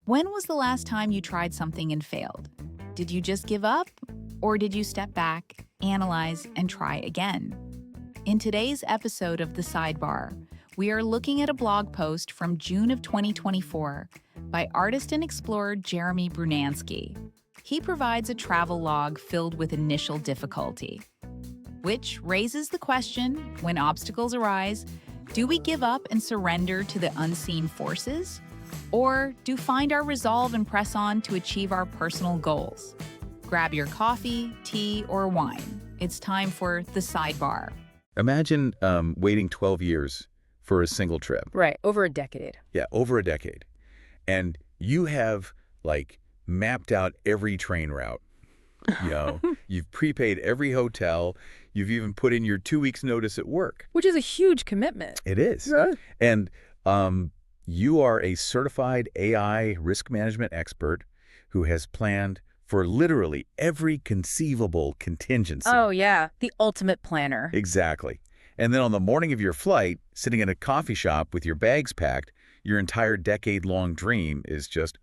When was the last time you tried something and failed? Did you just give up? Or did you step back, analyze, and try again? In today's episode of The Sidebar, we are looking at a blog post from June of 2024 by artist and explorer Jeremy Brunansky. He provides a travel log filled with initial difficulty, which raises the question, when obstacles arise, do we give up and surrender to the unseen forces? Or do find our resolve and press on to achieve our personal goals? Grab your coffee, tea, or wine. It's time for The Sidebar. Imagine waiting 12 years for a single trip. Right, over a decade. Yeah, over a decade. And you have, mapped out every train route. You've prepaid every hotel. You've even put in your 2 weeks' notice at work. Which is a huge commitment. It is. Yeah. And you are a certified AI risk management expert who has planned for literally every conceivable contingency. Oh, yeah. The ultimate planner. Exactly. And then on the morning of your flight, sitting in a coffee shop with your bags packed, your entire decade-long dream is just,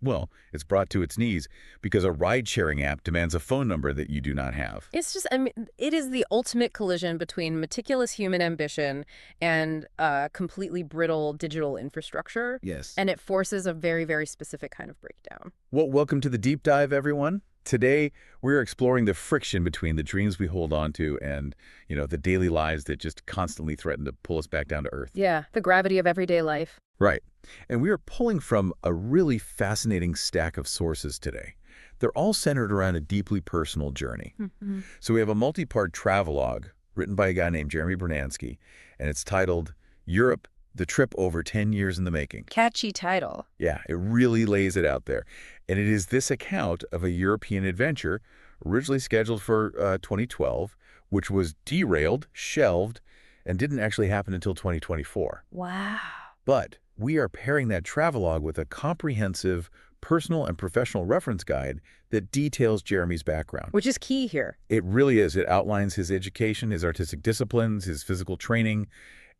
it's brought to its knees because a ride-sharing app demands a phone number that you do not have. It's just, it is the ultimate collision between meticulous human ambition and completely brittle digital infrastructure. Yes. And it forces a very, very specific kind of breakdown. Well, welcome to the deep dive, everyone. Today, we're exploring the friction between the dreams we hold on to and, the daily lives that just constantly threaten to pull us back down to earth. Yeah, the gravity of everyday life. Right. And we are pulling from a really fascinating stack of sources today. They're all centered around a deeply personal journey. Mm-hmm. So we have a multi-part travelogue written by a guy named Jeremy Brunansky, and it's titled Europe, the Trip Over 10 Years in the Making. Catchy title. Yeah, it really lays it out there. And it is this account of a European adventure originally scheduled for 2012, which was derailed, shelved, and didn't actually happen until 2024. Wow. But we are pairing that travelogue with a comprehensive personal and professional reference guide that details Jeremy's background. Which is key here. It really is. It outlines his education, his artistic disciplines, his physical training,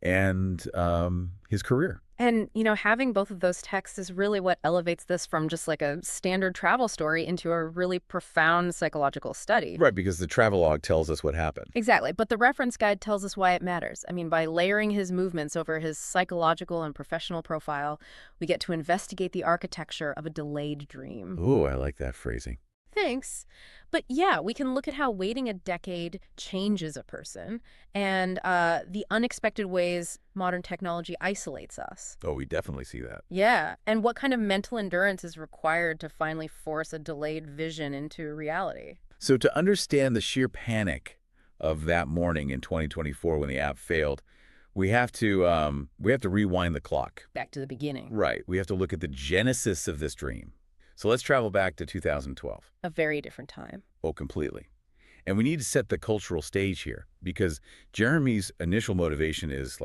and his career. And, having both of those texts is really what elevates this from just like a standard travel story into a really profound psychological study. Right, because the travelogue tells us what happened. Exactly. But the reference guide tells us why it matters. By layering his movements over his psychological and professional profile, we get to investigate the architecture of a delayed dream. Ooh, I like that phrasing. Thanks. But yeah, we can look at how waiting a decade changes a person and the unexpected ways modern technology isolates us. Oh, we definitely see that. Yeah, and what kind of mental endurance is required to finally force a delayed vision into reality. So to understand the sheer panic of that morning in 2024 when the app failed, we have to rewind the clock. Back to the beginning. Right. We have to look at the genesis of this dream. So let's travel back to 2012. A very different time. Oh, completely. And we need to set the cultural stage here because Jeremy's initial motivation is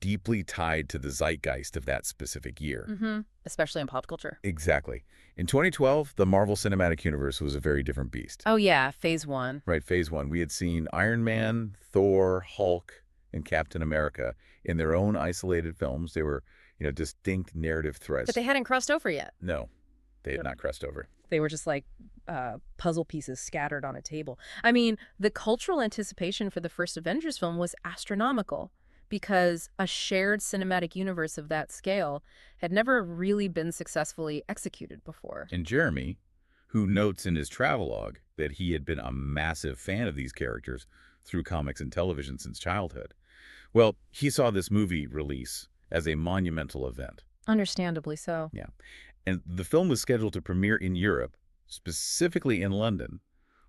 deeply tied to the zeitgeist of that specific year. Mm-hmm. Especially in pop culture. Exactly. In 2012, the Marvel Cinematic Universe was a very different beast. Oh yeah, phase one. Right, phase one. We had seen Iron Man, Thor, Hulk, and Captain America in their own isolated films. They were, distinct narrative threads. But they hadn't crossed over yet. No. They had not crossed over. They were just puzzle pieces scattered on a table. The cultural anticipation for the first Avengers film was astronomical because a shared cinematic universe of that scale had never really been successfully executed before. And Jeremy, who notes in his travelogue that he had been a massive fan of these characters through comics and television since childhood, well, he saw this movie release as a monumental event. Understandably so. Yeah. And the film was scheduled to premiere in Europe, specifically in London,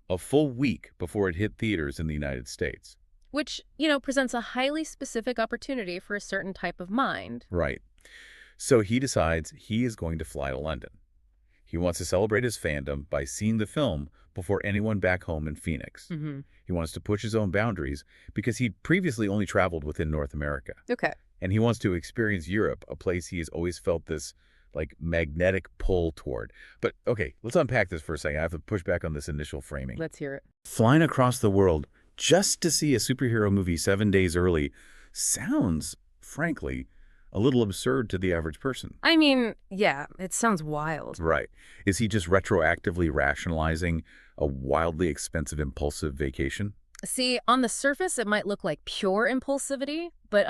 a full week before it hit theaters in the United States. Which, presents a highly specific opportunity for a certain type of mind. Right. So he decides he is going to fly to London. He wants to celebrate his fandom by seeing the film before anyone back home in Phoenix. Mm-hmm. He wants to push his own boundaries because he'd previously only traveled within North America. Okay. And he wants to experience Europe, a place he has always felt this magnetic pull toward. But okay, let's unpack this for a second. I have to push back on this initial framing. Let's hear it. Flying across the world just to see a superhero movie 7 days early sounds, frankly, a little absurd to the average person. I mean, yeah, it sounds wild. Right. Is he just retroactively rationalizing a wildly expensive impulsive vacation? See, on the surface, it might look like pure impulsivity, but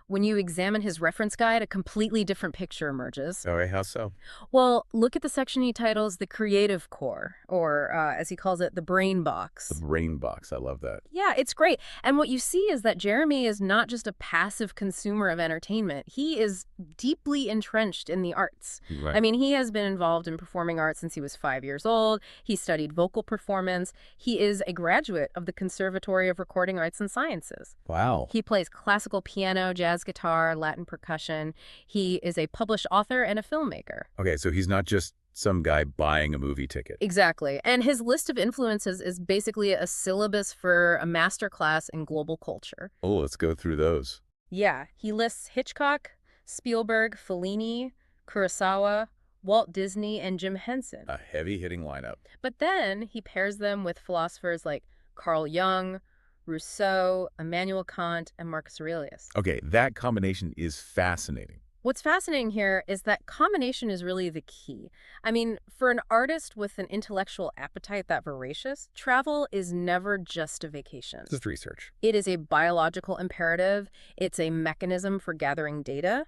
when you examine his reference guide, a completely different picture emerges. All right, how so? Well, look at the section he titles The Creative Core, or as he calls it, the Brain Box. The brain box. I love that. Yeah, it's great. And what you see is that Jeremy is not just a passive consumer of entertainment. He is deeply entrenched in the arts. Right. I mean, he has been involved in performing arts since he was 5 years old. He studied vocal performance. He is a graduate of the Conservatory of Recording Arts and Sciences. Wow. He plays classical piano, jazz guitar, Latin percussion. He is a published author and a filmmaker. Okay, so he's not just some guy buying a movie ticket. Exactly. And his list of influences is basically a syllabus for a master class in global culture. Oh, let's go through those. Yeah, he lists Hitchcock, Spielberg, Fellini, Kurosawa, Walt Disney, and Jim Henson. A heavy-hitting lineup. But then he pairs them with philosophers like Carl Jung, Rousseau, Immanuel Kant, and Marcus Aurelius. Okay, that combination is fascinating. What's fascinating here is that combination is really the key. I mean, for an artist with an intellectual appetite that voracious, travel is never just a vacation. Just research. It is a biological imperative. It's a mechanism for gathering data.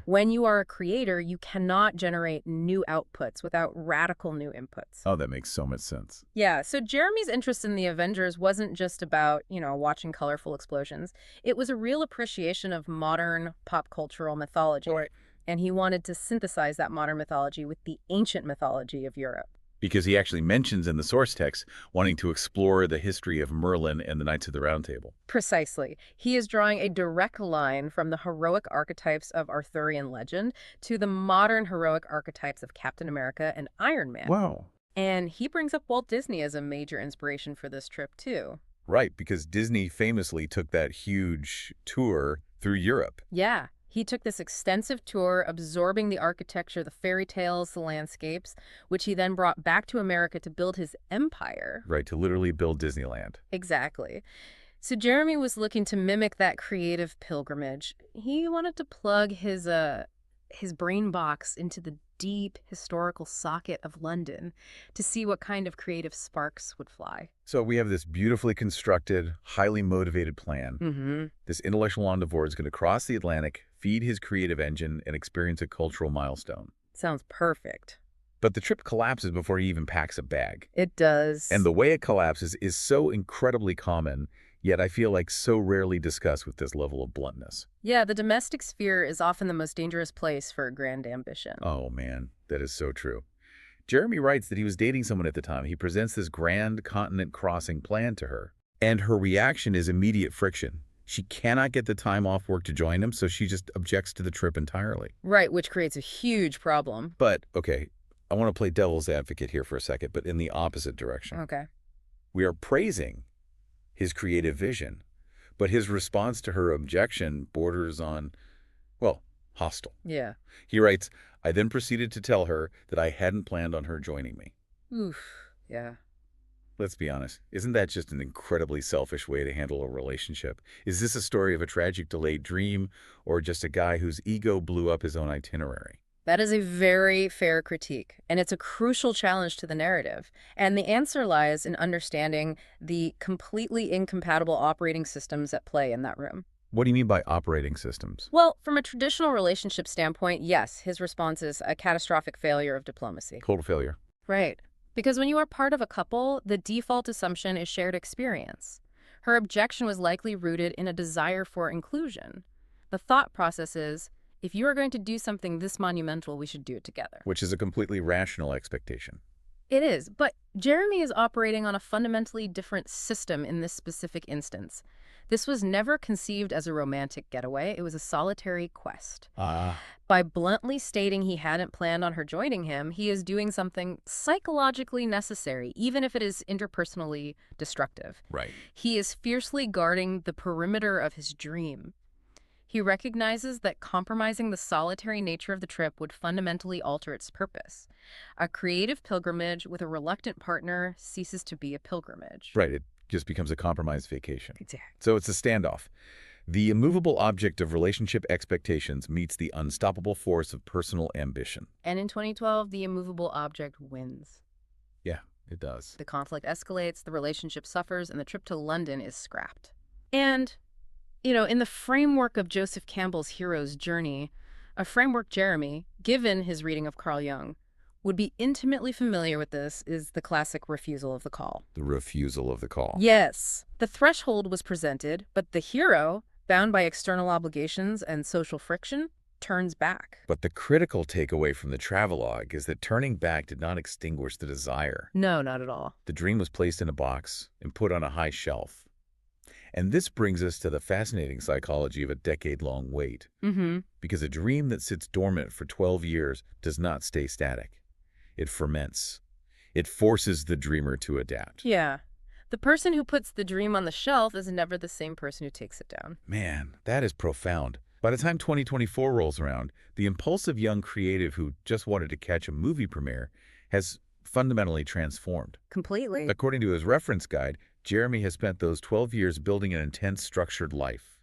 When you are a creator, you cannot generate new outputs without radical new inputs. Oh, that makes so much sense. Yeah, so Jeremy's interest in the Avengers wasn't just about, watching colorful explosions. It was a real appreciation of modern pop cultural mythology. Right. And he wanted to synthesize that modern mythology with the ancient mythology of Europe. Because he actually mentions in the source text wanting to explore the history of Merlin and the Knights of the Round Table. Precisely. He is drawing a direct line from the heroic archetypes of Arthurian legend to the modern heroic archetypes of Captain America and Iron Man. Wow. And he brings up Walt Disney as a major inspiration for this trip, too. Right, because Disney famously took that huge tour through Europe. Yeah. He took this extensive tour, absorbing the architecture, the fairy tales, the landscapes, which he then brought back to America to build his empire. Right, to literally build Disneyland. Exactly. So Jeremy was looking to mimic that creative pilgrimage. He wanted to plug his brain box into the deep historical socket of London to see what kind of creative sparks would fly. So we have this beautifully constructed, highly motivated plan. This intellectual endeavor is going to cross the Atlantic, feed his creative engine, and experience a cultural milestone. Sounds perfect. But the trip collapses before he even packs a bag. It does. And the way it collapses is so incredibly common, yet I feel like so rarely discussed with this level of bluntness. Yeah, the domestic sphere is often the most dangerous place for a grand ambition. Oh man, that is so true. Jeremy writes that he was dating someone at the time. He presents this grand continent-crossing plan to her, and her reaction is immediate friction. She cannot get the time off work to join him, so she just objects to the trip entirely. Right, which creates a huge problem. But, okay, I want to play devil's advocate here for a second, but in the opposite direction. Okay. We are praising his creative vision, but his response to her objection borders on, well, hostile. Yeah. He writes, I then proceeded to tell her that I hadn't planned on her joining me. Oof. Yeah. Let's be honest, isn't that just an incredibly selfish way to handle a relationship? Is this a story of a tragic delayed dream, or just a guy whose ego blew up his own itinerary? That is a very fair critique, and it's a crucial challenge to the narrative. And the answer lies in understanding the completely incompatible operating systems at play in that room. What do you mean by operating systems? Well, from a traditional relationship standpoint, yes, his response is a catastrophic failure of diplomacy. Total failure. Right. Because when you are part of a couple, the default assumption is shared experience. Her objection was likely rooted in a desire for inclusion. The thought process is, if you are going to do something this monumental, we should do it together. Which is a completely rational expectation. It is, but Jeremy is operating on a fundamentally different system in this specific instance. This was never conceived as a romantic getaway. It was a solitary quest. By bluntly stating he hadn't planned on her joining him, he is doing something psychologically necessary, even if it is interpersonally destructive. Right. He is fiercely guarding the perimeter of his dream. He recognizes that compromising the solitary nature of the trip would fundamentally alter its purpose. A creative pilgrimage with a reluctant partner ceases to be a pilgrimage. Right, it just becomes a compromised vacation. Exactly. So it's a standoff. The immovable object of relationship expectations meets the unstoppable force of personal ambition. And in 2012, the immovable object wins. Yeah, it does. The conflict escalates, the relationship suffers, and the trip to London is scrapped. And, in the framework of Joseph Campbell's hero's journey, a framework Jeremy, given his reading of Carl Jung, would be intimately familiar with this is the classic refusal of the call. The refusal of the call. Yes, the threshold was presented, but the hero, bound by external obligations and social friction, turns back. But the critical takeaway from the travelogue is that turning back did not extinguish the desire. No, not at all. The dream was placed in a box and put on a high shelf. And this brings us to the fascinating psychology of a decade-long wait. Because a dream that sits dormant for 12 years does not stay static. It ferments. It forces the dreamer to adapt. Yeah. The person who puts the dream on the shelf is never the same person who takes it down. Man, that is profound. By the time 2024 rolls around, the impulsive young creative who just wanted to catch a movie premiere has fundamentally transformed. Completely. According to his reference guide, Jeremy has spent those 12 years building an intense, structured life.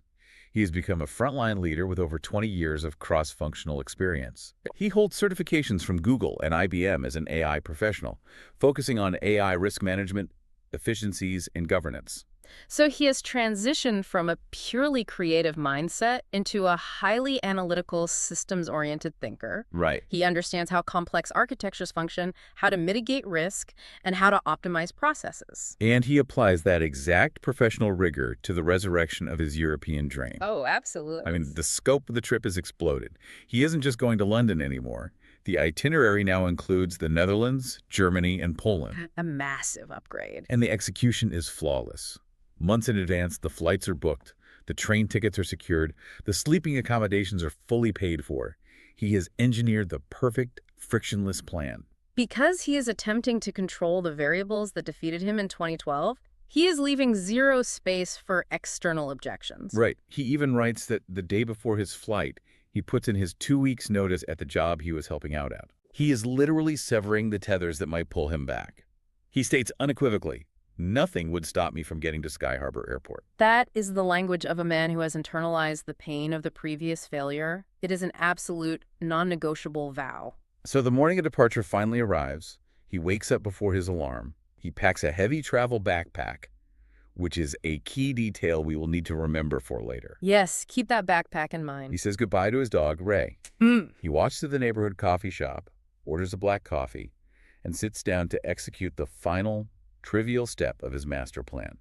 He has become a frontline leader with over 20 years of cross-functional experience. He holds certifications from Google and IBM as an AI professional, focusing on AI risk management, efficiencies, and governance. So he has transitioned from a purely creative mindset into a highly analytical, systems-oriented thinker. Right. He understands how complex architectures function, how to mitigate risk, and how to optimize processes. And he applies that exact professional rigor to the resurrection of his European dream. Oh, absolutely. I mean, the scope of the trip has exploded. He isn't just going to London anymore. The itinerary now includes the Netherlands, Germany, and Poland. A massive upgrade. And the execution is flawless. Months in advance, the flights are booked, the train tickets are secured, the sleeping accommodations are fully paid for. He has engineered the perfect, frictionless plan. Because he is attempting to control the variables that defeated him in 2012, he is leaving zero space for external objections. Right. He even writes that the day before his flight, he puts in his 2 weeks' notice at the job he was helping out at. He is literally severing the tethers that might pull him back. He states unequivocally, "Nothing would stop me from getting to Sky Harbor Airport." That is the language of a man who has internalized the pain of the previous failure. It is an absolute, non-negotiable vow. So the morning of departure finally arrives. He wakes up before his alarm. He packs a heavy travel backpack, which is a key detail we will need to remember for later. Yes, keep that backpack in mind. He says goodbye to his dog, Ray. He walks to the neighborhood coffee shop, orders a black coffee, and sits down to execute the final, trivial step of his master plan,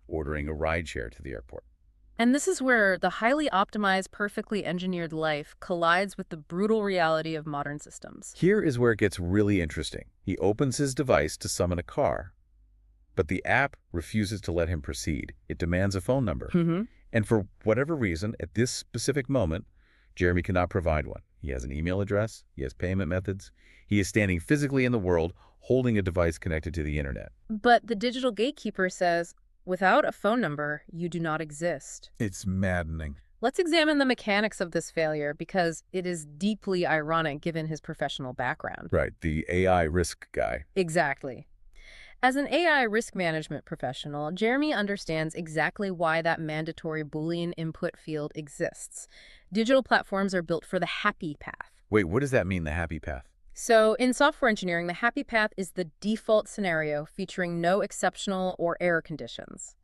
ordering a rideshare to the airport. And this is where the highly optimized, perfectly engineered life collides with the brutal reality of modern systems. Here is where it gets really interesting. He opens his device to summon a car, but the app refuses to let him proceed. It demands a phone number. And for whatever reason, at this specific moment, Jeremy cannot provide one. He has an email address, he has payment methods, he is standing physically in the world, holding a device connected to the internet. But the digital gatekeeper says, without a phone number, you do not exist. It's maddening. Let's examine the mechanics of this failure because it is deeply ironic given his professional background. Right, the AI risk guy. Exactly. As an AI risk management professional, Jeremy understands exactly why that mandatory Boolean input field exists. Digital platforms are built for the happy path. Wait, what does that mean, the happy path? So in software engineering, the happy path is the default scenario featuring no exceptional or error conditions.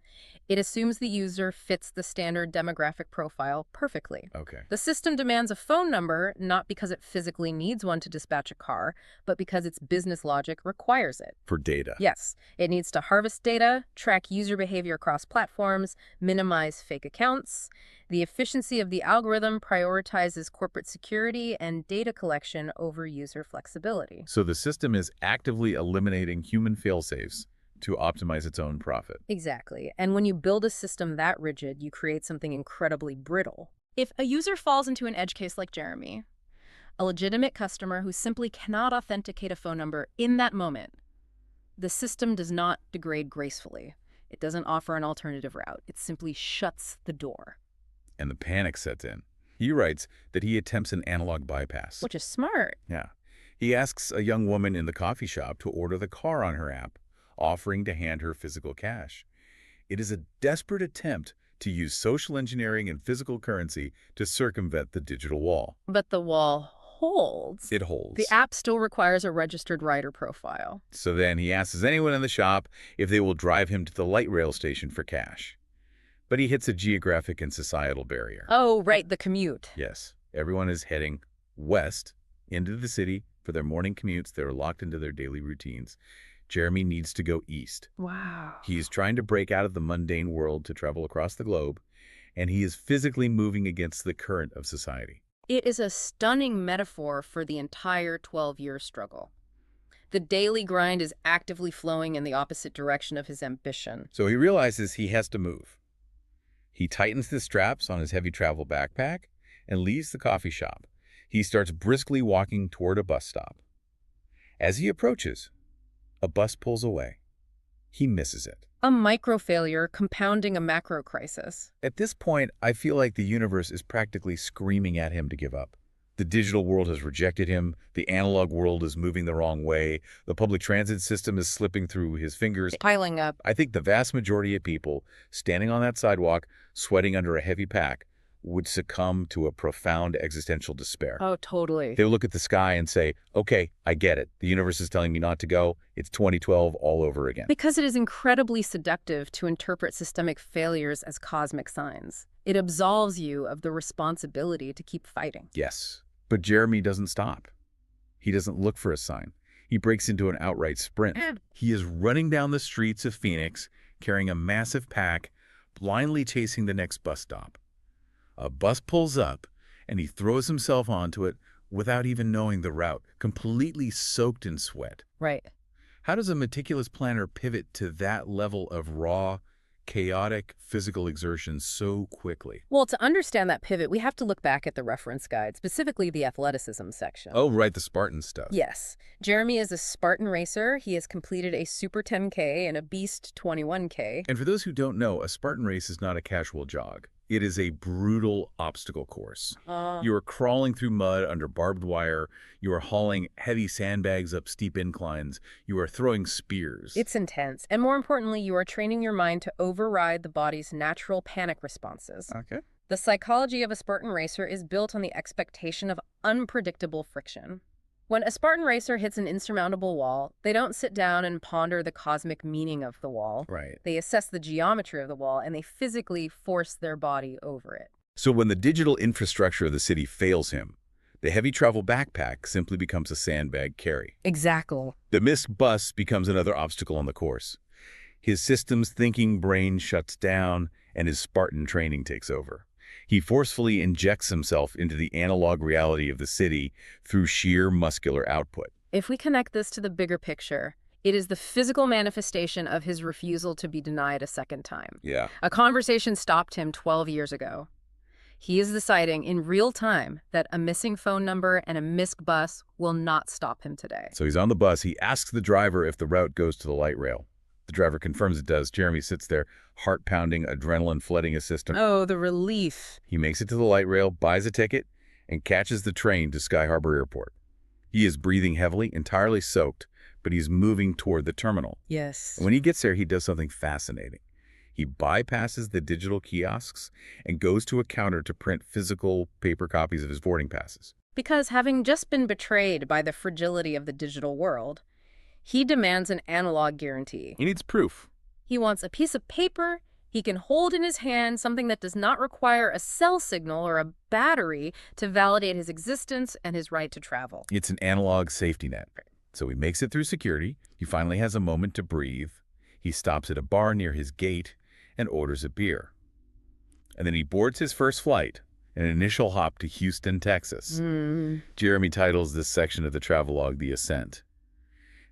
It assumes the user fits the standard demographic profile perfectly. Okay. The system demands a phone number, not because it physically needs one to dispatch a car, but because its business logic requires it. For data. Yes, it needs to harvest data, track user behavior across platforms, minimize fake accounts. The efficiency of the algorithm prioritizes corporate security and data collection over user flexibility. So the system is actively eliminating human fail-safes to optimize its own profit. Exactly. And when you build a system that rigid, you create something incredibly brittle. If a user falls into an edge case like Jeremy, a legitimate customer who simply cannot authenticate a phone number in that moment, the system does not degrade gracefully. It doesn't offer an alternative route. It simply shuts the door. And the panic sets in. He writes that he attempts an analog bypass. Which is smart. Yeah. He asks a young woman in the coffee shop to order the car on her app, offering to hand her physical cash. It is a desperate attempt to use social engineering and physical currency to circumvent the digital wall. But the wall holds. It holds. The app still requires a registered rider profile. So then he asks anyone in the shop if they will drive him to the light rail station for cash. But he hits a geographic and societal barrier. Oh, right, the commute. Yes, everyone is heading west into the city for their morning commutes. They're locked into their daily routines. Jeremy needs to go east. Wow. He is trying to break out of the mundane world to travel across the globe, and he is physically moving against the current of society. It is a stunning metaphor for the entire 12-year struggle. The daily grind is actively flowing in the opposite direction of his ambition. So he realizes he has to move. He tightens the straps on his heavy travel backpack and leaves the coffee shop. He starts briskly walking toward a bus stop. As he approaches, a bus pulls away. He misses it. A micro-failure compounding a macro crisis. At this point, I feel like the universe is practically screaming at him to give up. The digital world has rejected him. The analog world is moving the wrong way. The public transit system is slipping through his fingers. Piling up. I think the vast majority of people standing on that sidewalk, sweating under a heavy pack, would succumb to a profound existential despair. Oh, totally. They would look at the sky and say, okay, I get it. The universe is telling me not to go. It's 2012 all over again. Because it is incredibly seductive to interpret systemic failures as cosmic signs. It absolves you of the responsibility to keep fighting. Yes, but Jeremy doesn't stop. He doesn't look for a sign. He breaks into an outright sprint. He is running down the streets of Phoenix, carrying a massive pack, blindly chasing the next bus stop. A bus pulls up, and he throws himself onto it without even knowing the route, completely soaked in sweat. Right. How does a meticulous planner pivot to that level of raw, chaotic physical exertion so quickly? Well, to understand that pivot, we have to look back at the reference guide, specifically the athleticism section. Oh, right, the Spartan stuff. Yes. Jeremy is a Spartan racer. He has completed a Super 10K and a Beast 21K. And for those who don't know, a Spartan race is not a casual jog. It is a brutal obstacle course. You are crawling through mud under barbed wire. You are hauling heavy sandbags up steep inclines. You are throwing spears. It's intense. And more importantly, you are training your mind to override the body's natural panic responses. Okay. The psychology of a Spartan racer is built on the expectation of unpredictable friction. When a Spartan racer hits an insurmountable wall, they don't sit down and ponder the cosmic meaning of the wall. Right. They assess the geometry of the wall, and they physically force their body over it. So when the digital infrastructure of the city fails him, the heavy travel backpack simply becomes a sandbag carry. Exactly. The missed bus becomes another obstacle on the course. His system's thinking brain shuts down, and his Spartan training takes over. He forcefully injects himself into the analog reality of the city through sheer muscular output. If we connect this to the bigger picture, it is the physical manifestation of his refusal to be denied a second time. Yeah. A conversation stopped him 12 years ago. He is deciding in real time that a missing phone number and a missed bus will not stop him today. So he's on the bus. He asks the driver if the route goes to the light rail. The driver confirms it does. Jeremy sits there, heart pounding, adrenaline flooding his system. Oh, the relief. He makes it to the light rail, buys a ticket, and catches the train to Sky Harbor Airport. He is breathing heavily, entirely soaked, but he's moving toward the terminal. Yes. And when he gets there, he does something fascinating. He bypasses the digital kiosks and goes to a counter to print physical paper copies of his boarding passes. Because having just been betrayed by the fragility of the digital world, he demands an analog guarantee. He needs proof. He wants a piece of paper he can hold in his hand, something that does not require a cell signal or a battery to validate his existence and his right to travel. It's an analog safety net. So he makes it through security. He finally has a moment to breathe. He stops at a bar near his gate and orders a beer. And then he boards his first flight, an initial hop to Houston, Texas. Jeremy titles this section of the travelogue The Ascent.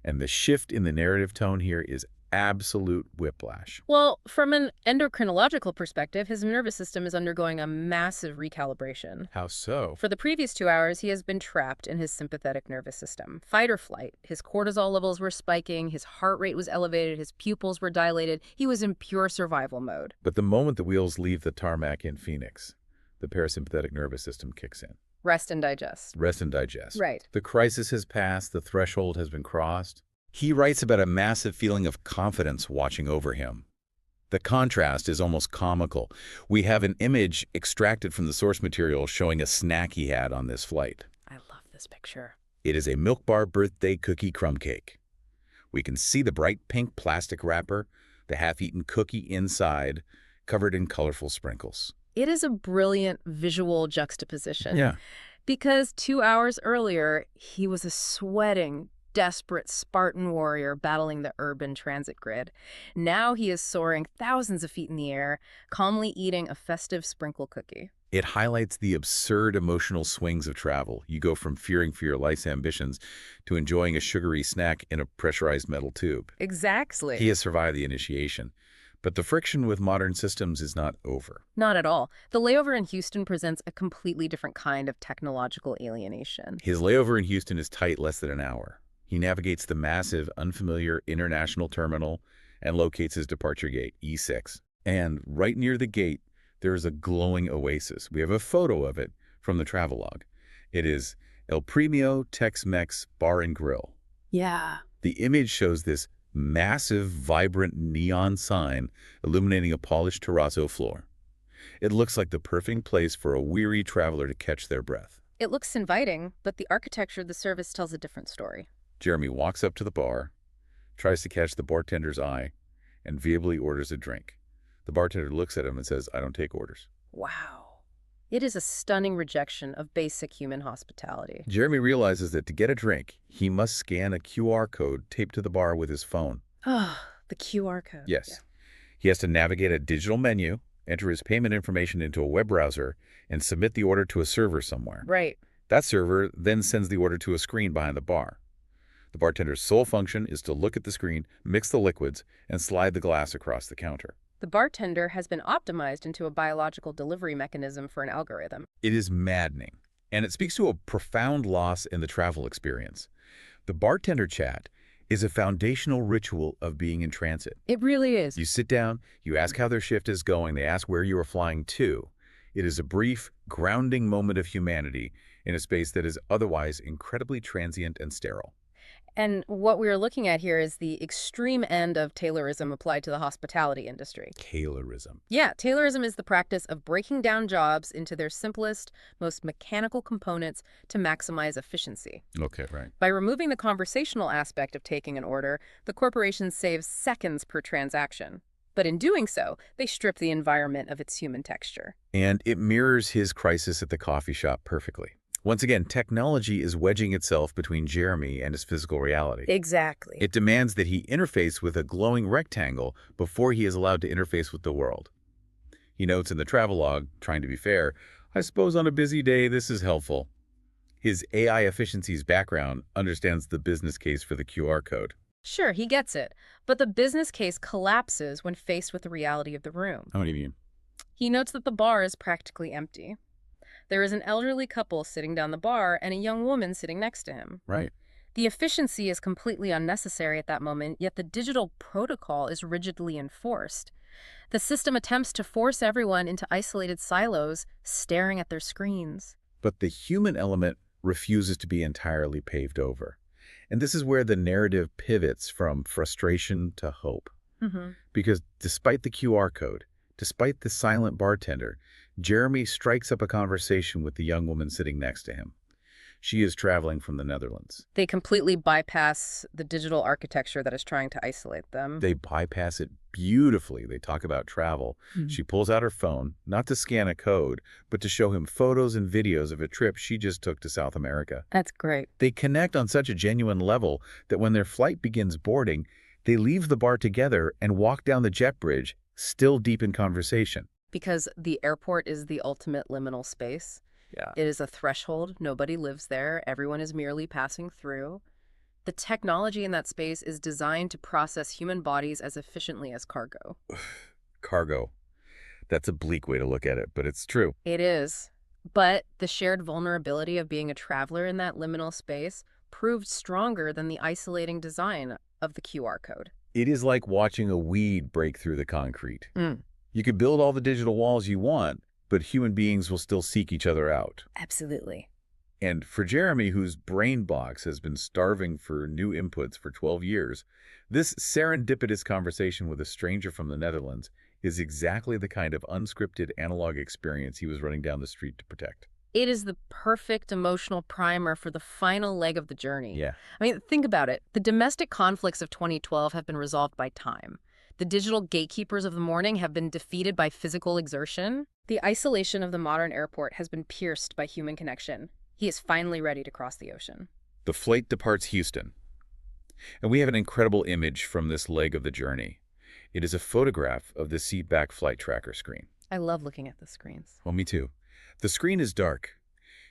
And the shift in the narrative tone here is absolute whiplash. Well, from an endocrinological perspective, his nervous system is undergoing a massive recalibration. How so? For the previous 2 hours, he has been trapped in his sympathetic nervous system. Fight or flight. His cortisol levels were spiking, his heart rate was elevated, his pupils were dilated. He was in pure survival mode. But the moment the wheels leave the tarmac in Phoenix, the parasympathetic nervous system kicks in. Rest and digest. Rest and digest. Right. The crisis has passed, the threshold has been crossed. He writes about a massive feeling of confidence watching over him. The contrast is almost comical. We have an image extracted from the source material showing a snack he had on this flight. I love this picture. It is a Milk Bar birthday cookie crumb cake. We can see the bright pink plastic wrapper, the half-eaten cookie inside, covered in colorful sprinkles. It is a brilliant visual juxtaposition. Yeah. Because 2 hours earlier, he was a sweating, desperate Spartan warrior battling the urban transit grid. Now he is soaring thousands of feet in the air, calmly eating a festive sprinkle cookie. It highlights the absurd emotional swings of travel. You go from fearing for your life's ambitions to enjoying a sugary snack in a pressurized metal tube. Exactly. He has survived the initiation. But the friction with modern systems is not over. Not at all. The layover in Houston presents a completely different kind of technological alienation. His layover in Houston is tight less than an hour. He navigates the massive, unfamiliar international terminal and locates his departure gate, E6. And right near the gate, there is a glowing oasis. We have a photo of it from the travelogue. It is El Premio Tex-Mex Bar and Grill. Yeah. The image shows this massive, vibrant neon sign illuminating a polished terrazzo floor. It looks like the perfect place for a weary traveler to catch their breath. It looks inviting, but the architecture of the service tells a different story. Jeremy walks up to the bar, tries to catch the bartender's eye, and vehemently orders a drink. The bartender looks at him and says, "I don't take orders." Wow. It is a stunning rejection of basic human hospitality. Jeremy realizes that to get a drink, he must scan a QR code taped to the bar with his phone. Oh, the QR code. Yes. He has to navigate a digital menu, enter his payment information into a web browser, and submit the order to a server somewhere. Right. That server then sends the order to a screen behind the bar. The bartender's sole function is to look at the screen, mix the liquids, and slide the glass across the counter. The bartender has been optimized into a biological delivery mechanism for an algorithm. It is maddening, and it speaks to a profound loss in the travel experience. The bartender chat is a foundational ritual of being in transit. It really is. You sit down, you ask how their shift is going, they ask where you are flying to. It is a brief, grounding moment of humanity in a space that is otherwise incredibly transient and sterile. And what we are looking at here is the extreme end of Taylorism applied to the hospitality industry. Taylorism. Yeah, Taylorism is the practice of breaking down jobs into their simplest, most mechanical components to maximize efficiency. Okay, right. By removing the conversational aspect of taking an order, the corporation saves seconds per transaction. But in doing so, they strip the environment of its human texture. And it mirrors his crisis at the coffee shop perfectly. Once again, technology is wedging itself between Jeremy and his physical reality. Exactly. It demands that he interface with a glowing rectangle before he is allowed to interface with the world. He notes in the travelogue, trying to be fair, "I suppose on a busy day this is helpful." His AI efficiency's background understands the business case for the QR code. Sure, he gets it. But the business case collapses when faced with the reality of the room. What do you mean? He notes that the bar is practically empty. There is an elderly couple sitting down the bar and a young woman sitting next to him. Right. The efficiency is completely unnecessary at that moment, yet the digital protocol is rigidly enforced. The system attempts to force everyone into isolated silos, staring at their screens. But the human element refuses to be entirely paved over. And this is where the narrative pivots from frustration to hope. Because despite the QR code, despite the silent bartender, Jeremy strikes up a conversation with the young woman sitting next to him. She is traveling from the Netherlands. They completely bypass the digital architecture that is trying to isolate them. They bypass it beautifully. They talk about travel. She pulls out her phone, not to scan a code, but to show him photos and videos of a trip she just took to South America. That's great. They connect on such a genuine level that when their flight begins boarding, they leave the bar together and walk down the jet bridge, still deep in conversation. Because the airport is the ultimate liminal space. Yeah. It is a threshold. Nobody lives there. Everyone is merely passing through. The technology in that space is designed to process human bodies as efficiently as cargo. Cargo. That's a bleak way to look at it, but it's true. It is. But the shared vulnerability of being a traveler in that liminal space proved stronger than the isolating design of the QR code. It is like watching a weed break through the concrete. You can build all the digital walls you want, but human beings will still seek each other out. Absolutely. And for Jeremy, whose brain box has been starving for new inputs for 12 years, this serendipitous conversation with a stranger from the Netherlands is exactly the kind of unscripted analog experience he was running down the street to protect. It is the perfect emotional primer for the final leg of the journey. Yeah. I mean, think about it. The domestic conflicts of 2012 have been resolved by time. The digital gatekeepers of the morning have been defeated by physical exertion. The isolation of the modern airport has been pierced by human connection. He is finally ready to cross the ocean. The flight departs Houston, and we have an incredible image from this leg of the journey. It is a photograph of the seatback flight tracker screen. I love looking at the screens. Well, me too. The screen is dark,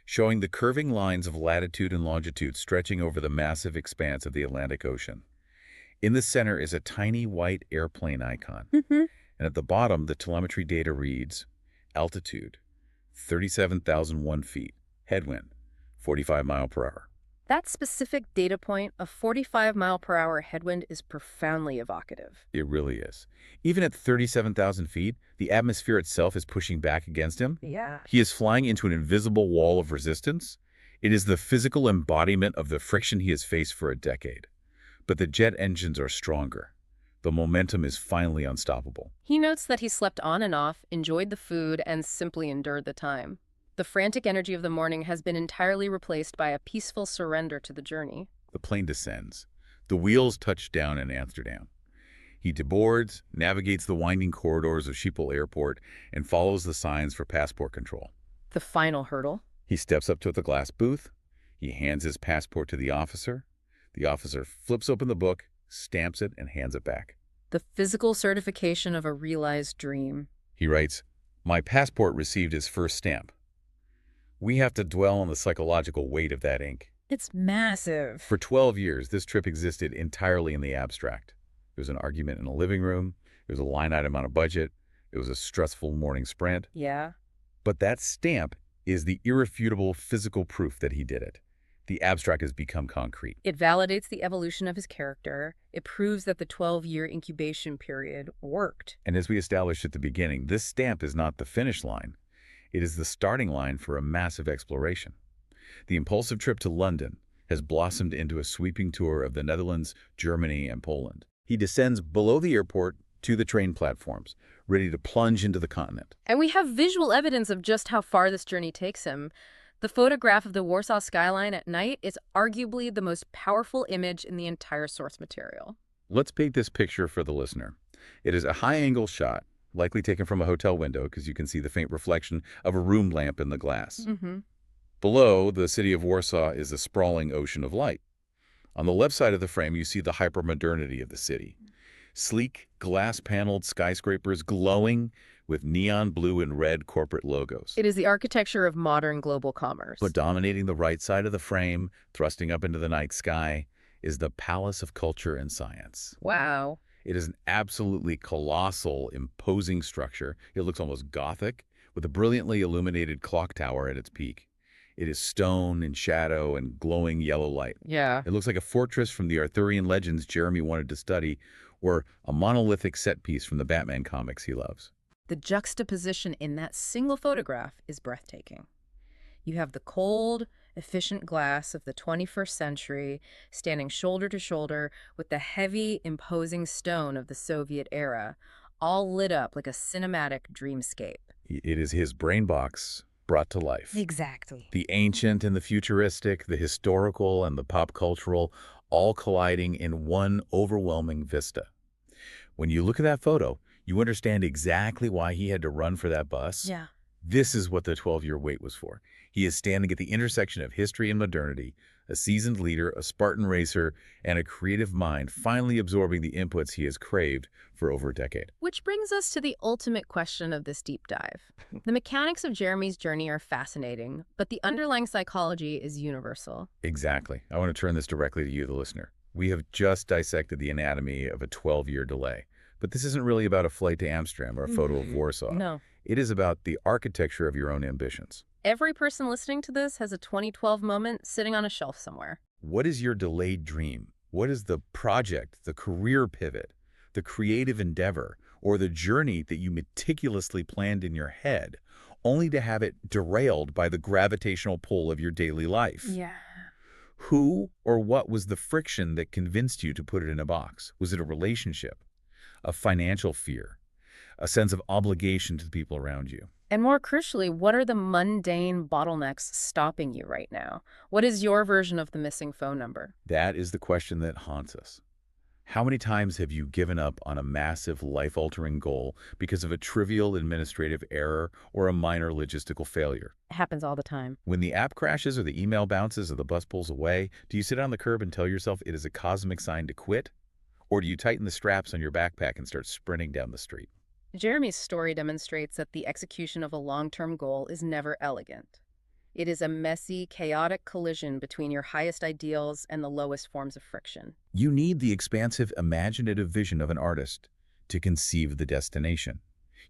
showing the curving lines of latitude and longitude stretching over the massive expanse of the Atlantic Ocean. In the center is a tiny white airplane icon, and at the bottom the telemetry data reads, altitude, 37,001 feet, headwind, 45 mile per hour. That specific data point of 45-mile-per-hour headwind is profoundly evocative. It really is. Even at 37,000 feet, the atmosphere itself is pushing back against him. Yeah. He is flying into an invisible wall of resistance. It is the physical embodiment of the friction he has faced for a decade. But the jet engines are stronger. The momentum is finally unstoppable. He notes that he slept on and off, enjoyed the food, and simply endured the time. The frantic energy of the morning has been entirely replaced by a peaceful surrender to the journey. The plane descends. The wheels touch down in Amsterdam. He deboards, navigates the winding corridors of Schiphol Airport, and follows the signs for passport control. The final hurdle. He steps up to the glass booth. He hands his passport to the officer. The officer flips open the book, stamps it, and hands it back. The physical certification of a realized dream. He writes, "My passport received its first stamp." We have to dwell on the psychological weight of that ink. It's massive. For 12 years, this trip existed entirely in the abstract. There was an argument in a living room. There was a line item on a budget. It was a stressful morning sprint. Yeah. But that stamp is the irrefutable physical proof that he did it. The abstract has become concrete. It validates the evolution of his character. It proves that the 12-year incubation period worked. And as we established at the beginning, this stamp is not the finish line. It is the starting line for a massive exploration. The impulsive trip to London has blossomed into a sweeping tour of the Netherlands, Germany, and Poland. He descends below the airport to the train platforms, ready to plunge into the continent. And we have visual evidence of just how far this journey takes him. The photograph of the Warsaw skyline at night is arguably the most powerful image in the entire source material. Let's paint this picture for the listener. It is a high-angle shot, likely taken from a hotel window because you can see the faint reflection of a room lamp in the glass. Below, the city of Warsaw is a sprawling ocean of light. On the left side of the frame, you see the hypermodernity of the city. Sleek, glass-paneled skyscrapers glowing with neon blue and red corporate logos. It is the architecture of modern global commerce. But dominating the right side of the frame, thrusting up into the night sky, is the Palace of Culture and Science. Wow. It is an absolutely colossal, imposing structure. It looks almost Gothic, with a brilliantly illuminated clock tower at its peak. It is stone and shadow and glowing yellow light. Yeah. It looks like a fortress from the Arthurian legends Jeremy wanted to study, or a monolithic set piece from the Batman comics he loves. The juxtaposition in that single photograph is breathtaking. You have the cold, efficient glass of the 21st century standing shoulder to shoulder with the heavy, imposing stone of the Soviet era, all lit up like a cinematic dreamscape. It is his brain box brought to life. Exactly. The ancient and the futuristic, the historical and the pop cultural, all colliding in one overwhelming vista. When you look at that photo, you understand exactly why he had to run for that bus. Yeah. This is what the 12-year wait was for. He is standing at the intersection of history and modernity, a seasoned leader, a Spartan racer, and a creative mind finally absorbing the inputs he has craved for over a decade. Which brings us to the ultimate question of this deep dive. The mechanics of Jeremy's journey are fascinating, but the underlying psychology is universal. Exactly. I want to turn this directly to you, the listener. We have just dissected the anatomy of a 12-year delay. But this isn't really about a flight to Amsterdam or a photo of Warsaw. No. It is about the architecture of your own ambitions. Every person listening to this has a 2012 moment sitting on a shelf somewhere. What is your delayed dream? What is the project, the career pivot, the creative endeavor, or the journey that you meticulously planned in your head, only to have it derailed by the gravitational pull of your daily life. Yeah. Who or what was the friction that convinced you to put it in a box? Was it a relationship, a financial fear, a sense of obligation to the people around you? And more crucially, what are the mundane bottlenecks stopping you right now? What is your version of the missing phone number? That is the question that haunts us. How many times have you given up on a massive life-altering goal because of a trivial administrative error or a minor logistical failure? It happens all the time. When the app crashes or the email bounces or the bus pulls away, do you sit on the curb and tell yourself it is a cosmic sign to quit? Or do you tighten the straps on your backpack and start sprinting down the street? Jeremy's story demonstrates that the execution of a long-term goal is never elegant. It is a messy, chaotic collision between your highest ideals and the lowest forms of friction. You need the expansive, imaginative vision of an artist to conceive the destination.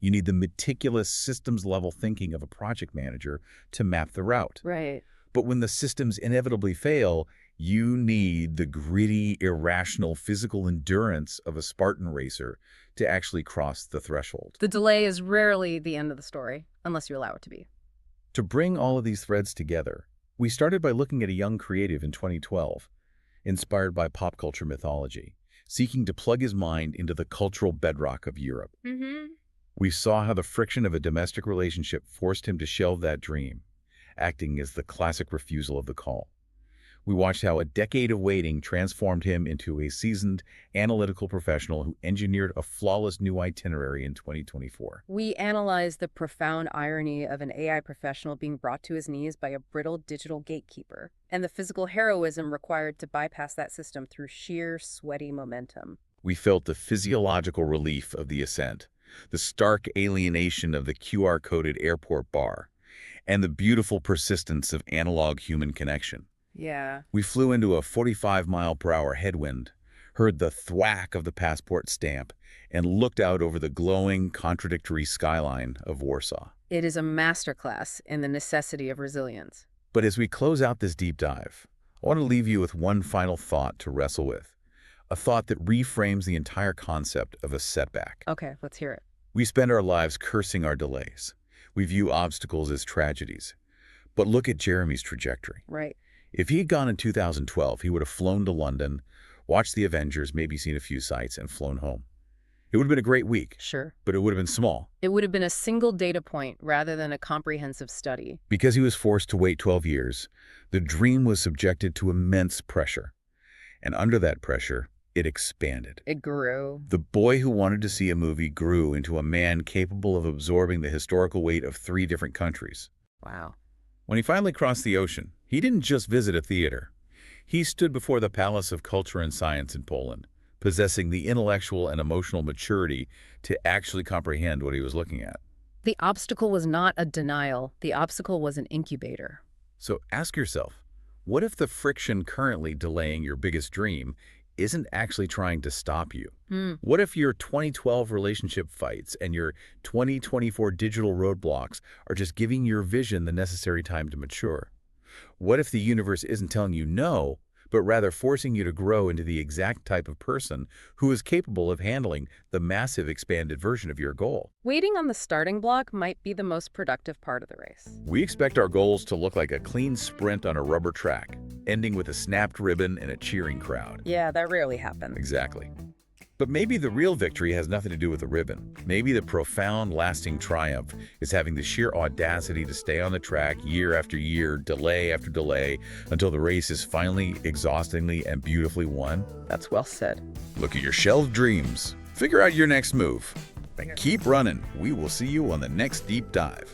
You need the meticulous, systems-level thinking of a project manager to map the route. Right. But when the systems inevitably fail, you need the gritty, irrational, physical endurance of a Spartan racer to actually cross the threshold. The delay is rarely the end of the story, unless you allow it to be. To bring all of these threads together, we started by looking at a young creative in 2012, inspired by pop culture mythology, seeking to plug his mind into the cultural bedrock of Europe. We saw how the friction of a domestic relationship forced him to shelve that dream, acting as the classic refusal of the call. We watched how a decade of waiting transformed him into a seasoned, analytical professional who engineered a flawless new itinerary in 2024. We analyzed the profound irony of an AI professional being brought to his knees by a brittle digital gatekeeper, and the physical heroism required to bypass that system through sheer sweaty momentum. We felt the physiological relief of the ascent, the stark alienation of the QR-coded airport bar, and the beautiful persistence of analog human connection. Yeah. We flew into a 45-mile-per-hour headwind, heard the thwack of the passport stamp, and looked out over the glowing, contradictory skyline of Warsaw. It is a masterclass in the necessity of resilience. But as we close out this deep dive, I want to leave you with one final thought to wrestle with, a thought that reframes the entire concept of a setback. Okay, let's hear it. We spend our lives cursing our delays. We view obstacles as tragedies. But look at Jeremy's trajectory. Right. If he had gone in 2012, he would have flown to London, watched the Avengers, maybe seen a few sights, and flown home. It would have been a great week. Sure. But it would have been small. It would have been a single data point rather than a comprehensive study. Because he was forced to wait 12 years, the dream was subjected to immense pressure. And under that pressure, it expanded. It grew. The boy who wanted to see a movie grew into a man capable of absorbing the historical weight of 3 different countries. Wow. When he finally crossed the ocean, he didn't just visit a theater. He stood before the Palace of Culture and Science in Poland, possessing the intellectual and emotional maturity to actually comprehend what he was looking at. The obstacle was not a denial. The obstacle was an incubator. So ask yourself, what if the friction currently delaying your biggest dream isn't actually trying to stop you? What if your 2012 relationship fights and your 2024 digital roadblocks are just giving your vision the necessary time to mature? What if the universe isn't telling you no, but rather forcing you to grow into the exact type of person who is capable of handling the massive expanded version of your goal? Waiting on the starting block might be the most productive part of the race. We expect our goals to look like a clean sprint on a rubber track, ending with a snapped ribbon and a cheering crowd. Yeah, that rarely happens. Exactly. But maybe the real victory has nothing to do with the ribbon. Maybe the profound, lasting triumph is having the sheer audacity to stay on the track year after year, delay after delay, until the race is finally, exhaustingly, and beautifully won. That's well said. Look at your shelved dreams. Figure out your next move. And keep running. We will see you on the next deep dive.